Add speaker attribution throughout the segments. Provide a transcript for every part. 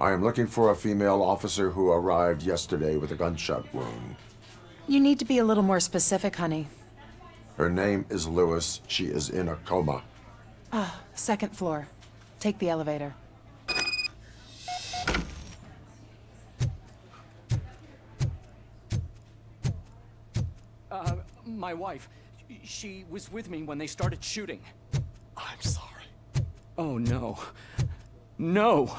Speaker 1: I am looking for a female officer who arrived yesterday with a gunshot wound.
Speaker 2: You need to be a little more specific, honey.
Speaker 1: Her name is Lewis. She is in a coma.
Speaker 2: Second floor. Take the elevator.
Speaker 3: My wife, she was with me when they started shooting.
Speaker 4: I'm sorry.
Speaker 3: Oh, no. No!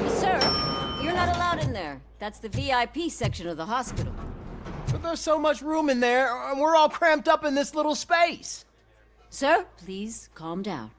Speaker 5: Sir, you're not allowed in there. That's the VIP section of the hospital.
Speaker 4: But there's so much room in there, and we're all cramped up in this little space.
Speaker 5: Sir, please calm down.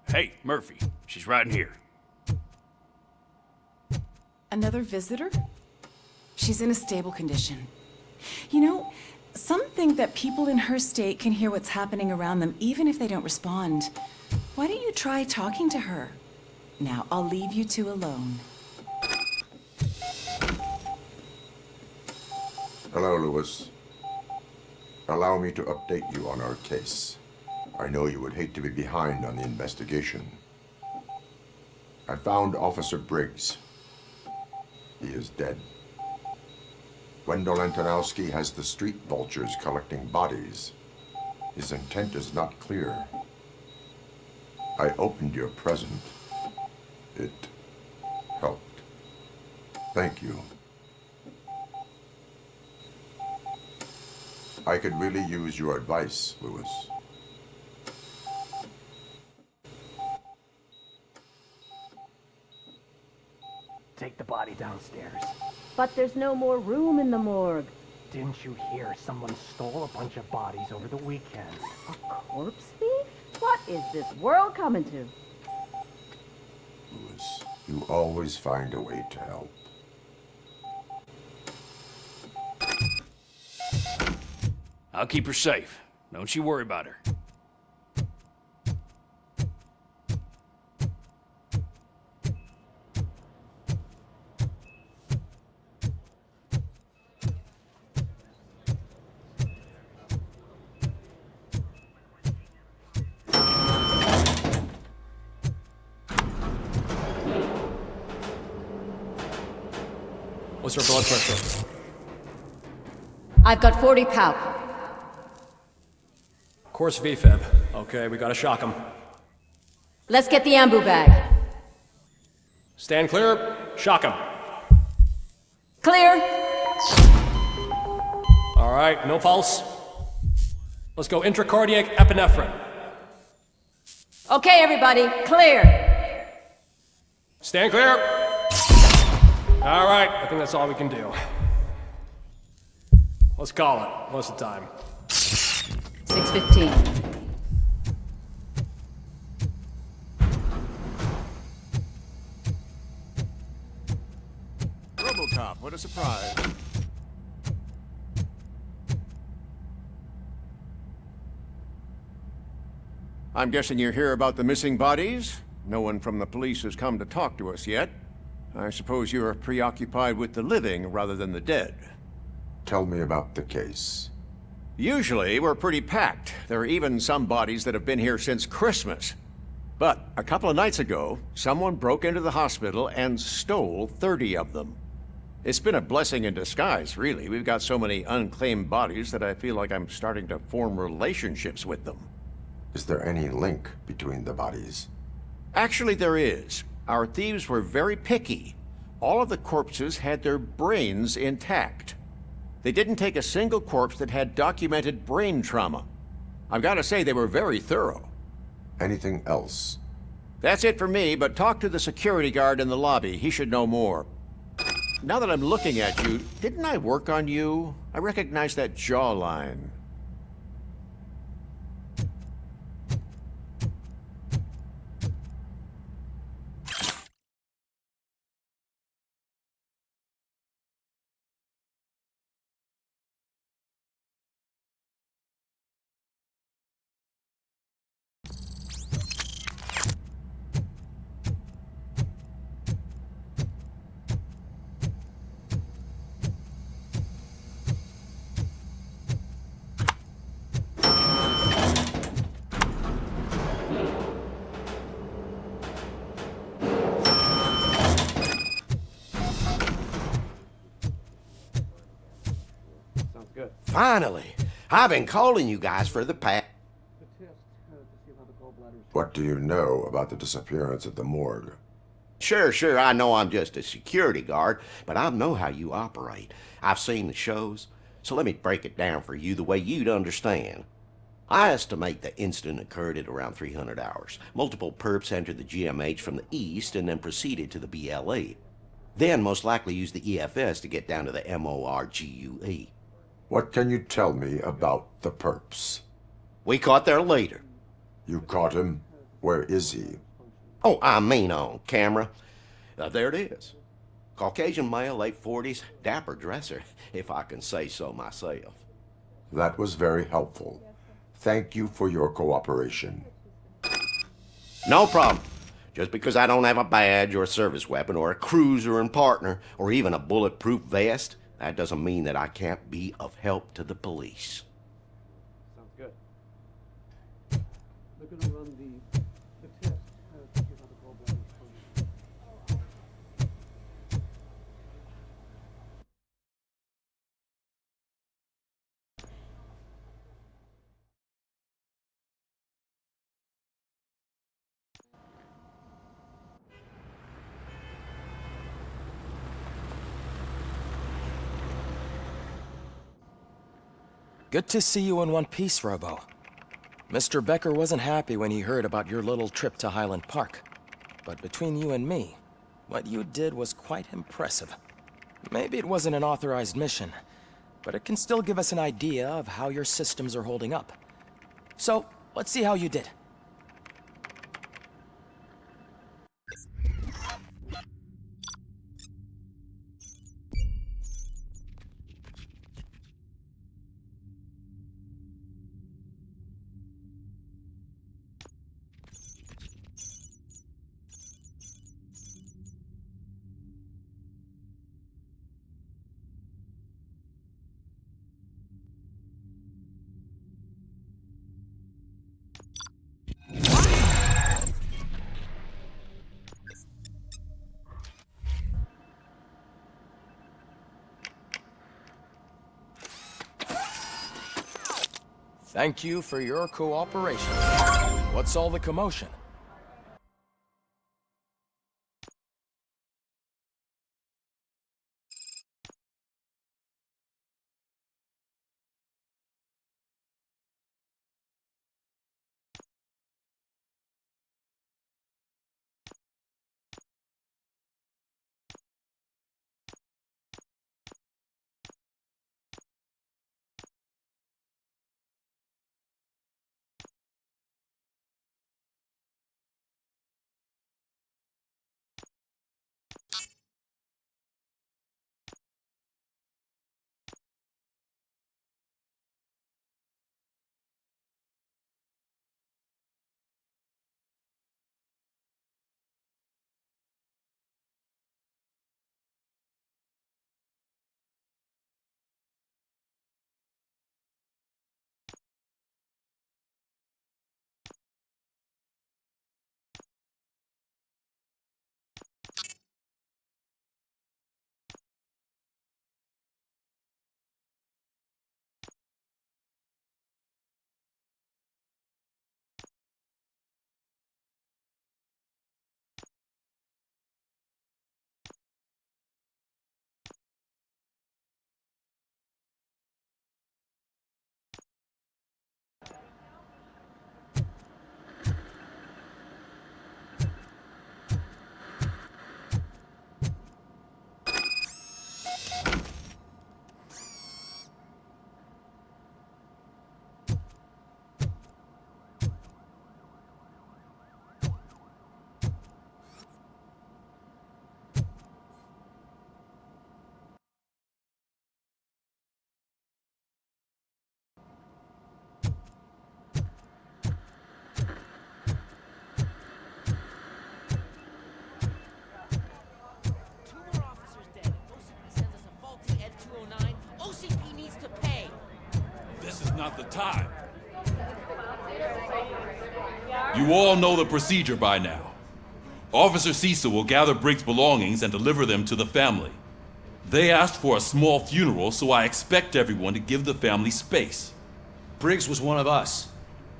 Speaker 6: Hey, Murphy. She's right in here.
Speaker 2: Another visitor? She's in a stable condition. You know, some think that people in her state can hear what's happening around them even if they don't respond. Why don't you try talking to her? Now, I'll leave you two alone.
Speaker 1: Hello, Lewis. Allow me to update you on our case. I know you would hate to be behind on the investigation. I found Officer Briggs. He is dead. Wendell Antonowski has the street vultures collecting bodies. His intent is not clear. I opened your present. It helped. Thank you. I could really use your advice, Lewis.
Speaker 4: Take the body downstairs.
Speaker 5: But there's no more room in the morgue.
Speaker 4: Didn't you hear someone stole a bunch of bodies over the weekend?
Speaker 5: A corpse thief? What is this world coming to?
Speaker 1: Lewis, you always find a way to help.
Speaker 6: I'll keep her safe. Don't you worry about her.
Speaker 7: What's her blood pressure?
Speaker 5: I've got 40 palp.
Speaker 7: Course VFib. Okay, we gotta shock him.
Speaker 5: Let's get the ambu bag.
Speaker 7: Stand clear. Shock him.
Speaker 5: Clear.
Speaker 7: All right, no pulse. Let's go intracardiac epinephrine.
Speaker 5: Okay, everybody, clear.
Speaker 7: Stand clear. All right, I think that's all we can do. Let's call it. What's the time?
Speaker 5: 6:15.
Speaker 8: RoboCop, what a surprise. I'm guessing you're here about the missing bodies? No one from the police has come to talk to us yet. I suppose you're preoccupied with the living rather than the dead.
Speaker 1: Tell me about the case.
Speaker 8: Usually, we're pretty packed. There are even some bodies that have been here since Christmas. But a couple of nights ago, someone broke into the hospital and stole 30 of them. It's been a blessing in disguise, really. We've got so many unclaimed bodies that I feel like I'm starting to form relationships with them.
Speaker 1: Is there any link between the bodies?
Speaker 8: Actually, there is. Our thieves were very picky. All of the corpses had their brains intact. They didn't take a single corpse that had documented brain trauma. I've got to say, they were very thorough.
Speaker 1: Anything else?
Speaker 8: That's it for me, but talk to the security guard in the lobby. He should know more. Now that I'm looking at you, didn't I work on you? I recognize that jawline.
Speaker 9: Finally! I've been calling you guys for the past.
Speaker 1: What do you know about the disappearance at the morgue?
Speaker 9: Sure, I know I'm just a security guard, but I know how you operate. I've seen the shows, so let me break it down for you the way you'd understand. I estimate the incident occurred at around 300 hours. Multiple perps entered the GMH from the east and then proceeded to the BLE. Then most likely used the EFS to get down to the MORGUE.
Speaker 1: What can you tell me about the perps?
Speaker 9: We caught their leader.
Speaker 1: You caught him? Where is he?
Speaker 9: Oh, I mean on camera. There it is. Caucasian male, late 40s, dapper dresser, if I can say so myself.
Speaker 1: That was very helpful. Thank you for your cooperation.
Speaker 9: No problem. Just because I don't have a badge or a service weapon or a cruiser and partner or even a bulletproof vest, that doesn't mean that I can't be of help to the police.
Speaker 7: Sounds good. They're gonna run the test to see how the gallbladder functions.
Speaker 10: Good to see you in one piece, Robo. Mr. Becker wasn't happy when he heard about your little trip to Highland Park. But between you and me, what you did was quite impressive. Maybe it wasn't an authorized mission, but it can still give us an idea of how your systems are holding up. So, let's see how you did. Thank you for your cooperation. What's all the commotion?
Speaker 11: not the time. You all know the procedure by now. Officer Cecil will gather Briggs' belongings and deliver them to the family. They asked for a small funeral, so I expect everyone to give the family space.
Speaker 3: Briggs was one of us.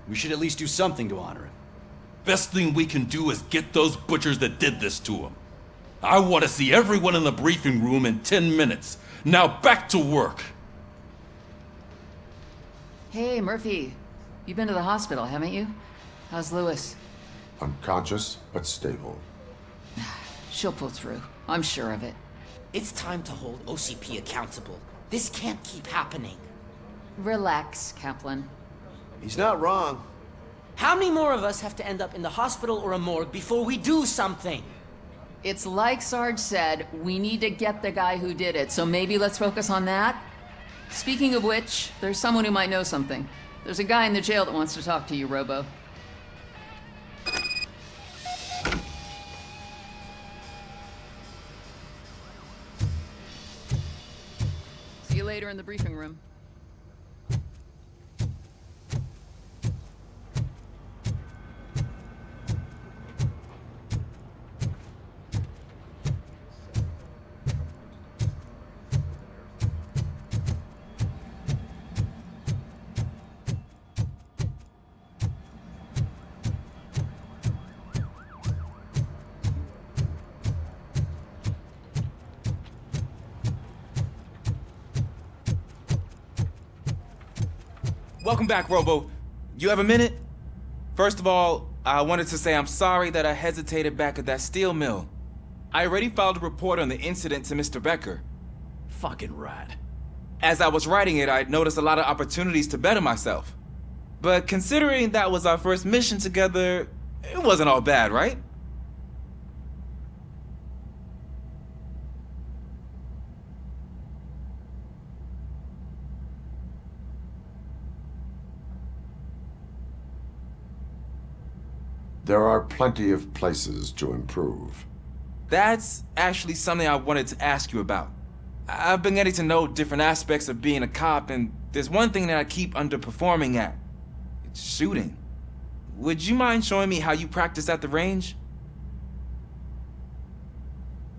Speaker 3: We should at least do something to honor him.
Speaker 11: Best thing we can do is get those butchers that did this to him. I want to see everyone in the briefing room in 10 minutes. Now back to work.
Speaker 12: Hey, Murphy. You've been to the hospital, haven't you? How's Lewis?
Speaker 1: Unconscious, but stable.
Speaker 12: She'll pull through. I'm sure of it.
Speaker 13: It's time to hold OCP accountable. This can't keep happening.
Speaker 12: Relax, Kaplan.
Speaker 9: He's not wrong.
Speaker 13: How many more of us have to end up in the hospital or a morgue before we do something?
Speaker 12: It's like Sarge said, we need to get the guy who did it, so maybe let's focus on that? Speaking of which, there's someone who might know something. There's a guy in the jail that wants to talk to you, Robo. See you later in the briefing room.
Speaker 14: Welcome back, Robo. You have a minute? First of all, I wanted to say I'm sorry that I hesitated back at that steel mill. I already filed a report on the incident to Mr. Becker.
Speaker 3: Fucking rat.
Speaker 14: As I was writing it, I noticed a lot of opportunities to better myself. But considering that was our first mission together, it wasn't all bad, right?
Speaker 1: There are plenty of places to improve.
Speaker 14: That's actually something I wanted to ask you about. I've been getting to know different aspects of being a cop, and there's one thing that I keep underperforming at. It's shooting. Would you mind showing me how you practice at the range?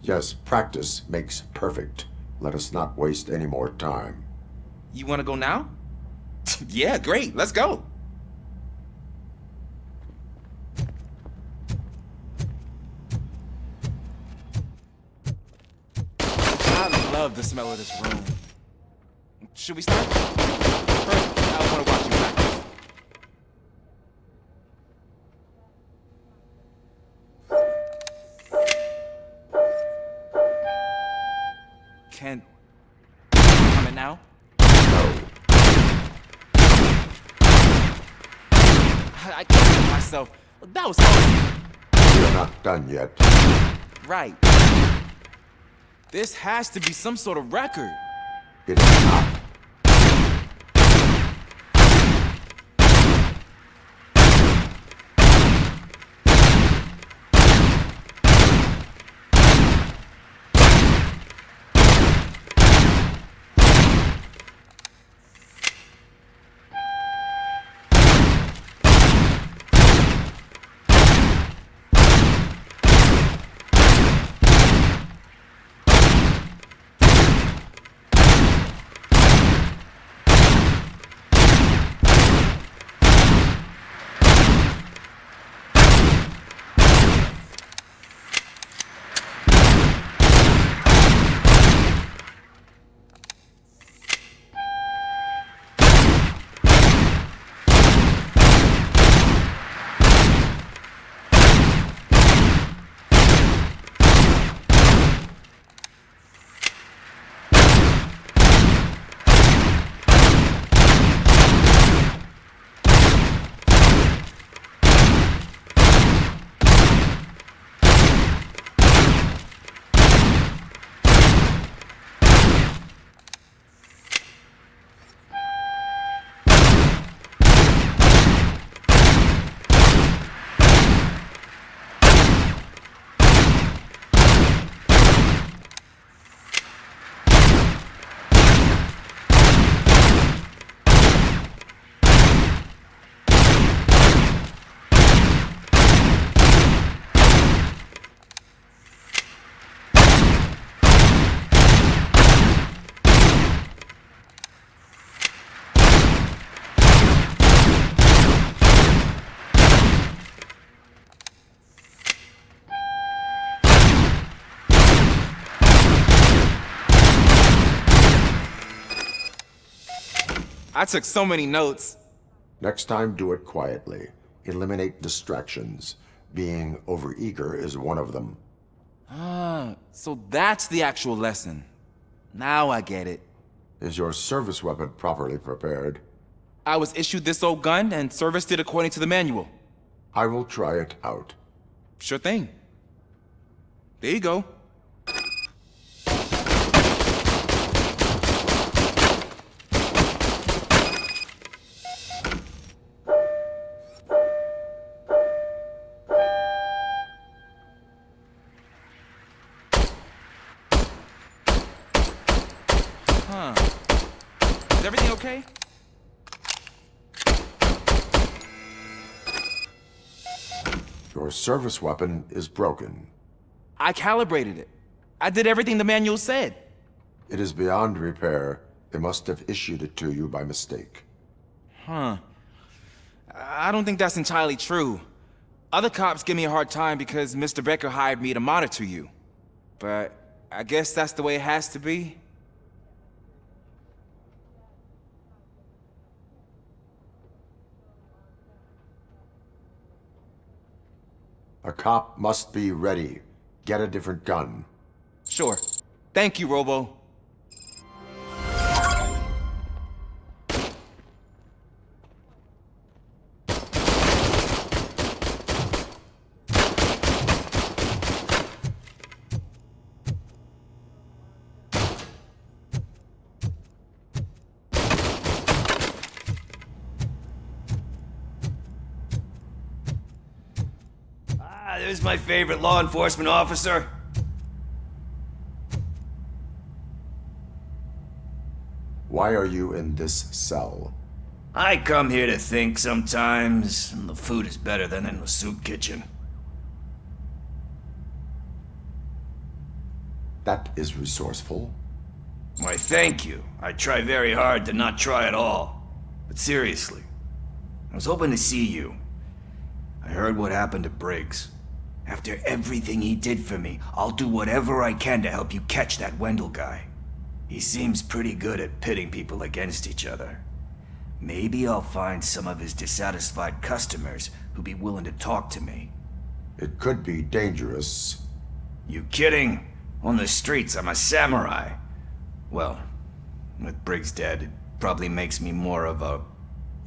Speaker 1: Yes, practice makes perfect. Let us not waste any more time.
Speaker 14: You want to go now? Yeah, great. Let's go. I love the smell of this room. Should we start? First, I want to watch you practice. Can... Come in now? I can't help myself. That was awesome.
Speaker 1: We're not done yet.
Speaker 14: Right. This has to be some sort of record.
Speaker 1: It is not.
Speaker 14: I took so many notes.
Speaker 1: Next time, do it quietly. Eliminate distractions. Being overeager is one of them.
Speaker 14: Ah, so that's the actual lesson. Now I get it.
Speaker 1: Is your service weapon properly prepared?
Speaker 14: I was issued this old gun and serviced it according to the manual.
Speaker 1: I will try it out.
Speaker 14: Sure thing. There you go. Huh. Is everything okay?
Speaker 1: Your service weapon is broken.
Speaker 14: I calibrated it. I did everything the manual said.
Speaker 1: It is beyond repair. They must have issued it to you by mistake.
Speaker 14: Huh. I don't think that's entirely true. Other cops give me a hard time because Mr. Becker hired me to monitor you. But I guess that's the way it has to be.
Speaker 1: A cop must be ready. Get a different gun.
Speaker 14: Sure. Thank you, Robo.
Speaker 15: There's my favorite law enforcement officer.
Speaker 1: Why are you in this cell?
Speaker 15: I come here to think sometimes, and the food is better than in the soup kitchen.
Speaker 1: That is resourceful.
Speaker 15: Why, thank you. I try very hard to not try at all. But seriously, I was hoping to see you. I heard what happened to Briggs. After everything he did for me, I'll do whatever I can to help you catch that Wendell guy. He seems pretty good at pitting people against each other. Maybe I'll find some of his dissatisfied customers who'd be willing to talk to me.
Speaker 1: It could be dangerous.
Speaker 15: You kidding? On the streets, I'm a samurai. Well, with Briggs dead, it probably makes me more of a...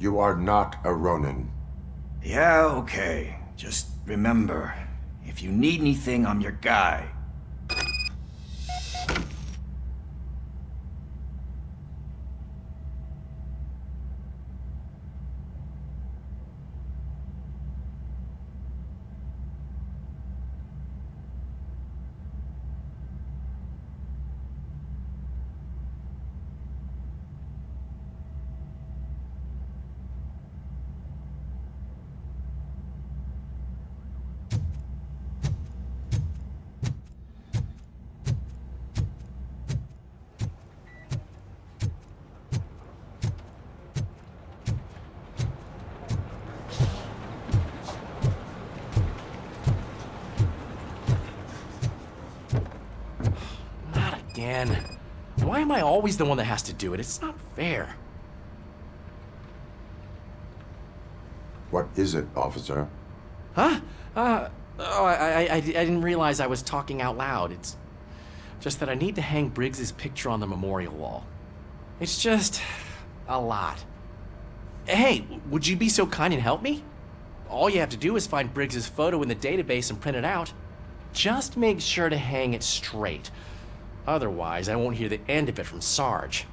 Speaker 1: You are not a Ronin.
Speaker 15: Yeah, okay. Just remember, if you need anything, I'm your guy.
Speaker 16: Again. Why am I always the one that has to do it? It's not fair.
Speaker 1: What is it, officer?
Speaker 16: Huh? I didn't realize I was talking out loud. It's just that I need to hang Briggs's picture on the memorial wall. It's just a lot. Hey, would you be so kind and help me? All you have to do is find Briggs's photo in the database and print it out. Just make sure to hang it straight. Otherwise, I won't hear the end of it from Sarge.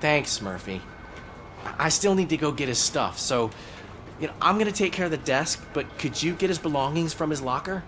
Speaker 16: Thanks, Murphy. I still need to go get his stuff, so, I'm gonna take care of the desk, but could you get his belongings from his locker?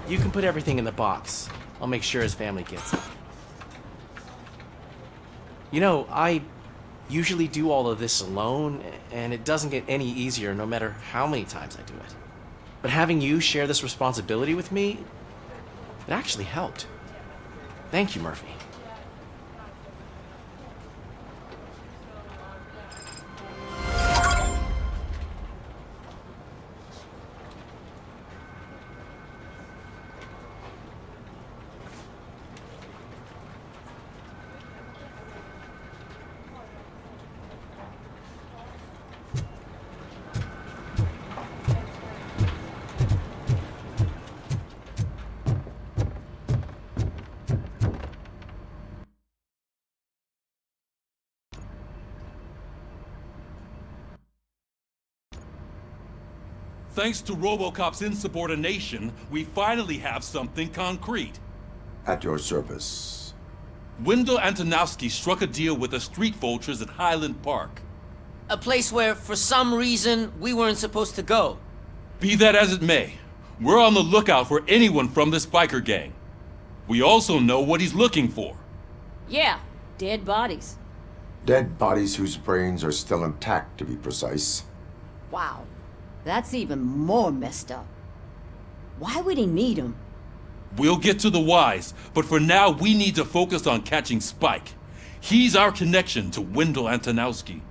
Speaker 16: You can put everything in the box. I'll make sure his family gets it. I usually do all of this alone, and it doesn't get any easier no matter how many times I do it. But having you share this responsibility with me, it actually helped. Thank you, Murphy.
Speaker 11: Thanks to RoboCop's insubordination, we finally have something concrete.
Speaker 1: At your service.
Speaker 11: Wendell Antonowski struck a deal with the street vultures at Highland Park.
Speaker 13: A place where, for some reason, we weren't supposed to go.
Speaker 11: Be that as it may, we're on the lookout for anyone from this biker gang. We also know what he's looking for.
Speaker 5: Yeah, dead bodies.
Speaker 1: Dead bodies whose brains are still intact, to be precise.
Speaker 5: Wow, that's even more messed up. Why would he need them?
Speaker 11: We'll get to the whys, but for now we need to focus on catching Spike. He's our connection to Wendell Antonowski.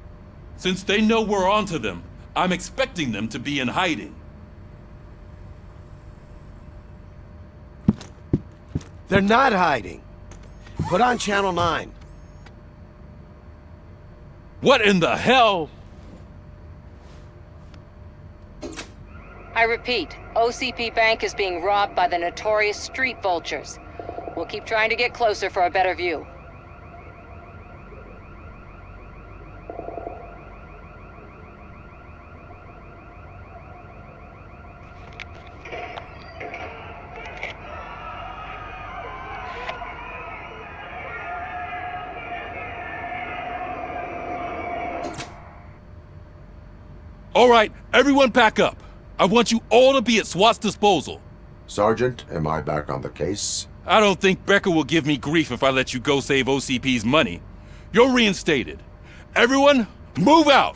Speaker 11: Since they know we're onto them, I'm expecting them to be in hiding.
Speaker 9: They're not hiding. Put on Channel 9.
Speaker 11: What in the hell?
Speaker 17: I repeat, OCP Bank is being robbed by the notorious street vultures. We'll keep trying to get closer for a better view.
Speaker 11: All right, everyone pack up. I want you all to be at SWAT's disposal.
Speaker 1: Sergeant, am I back on the case?
Speaker 11: I don't think Becker will give me grief if I let you go save OCP's money. You're reinstated. Everyone, move out!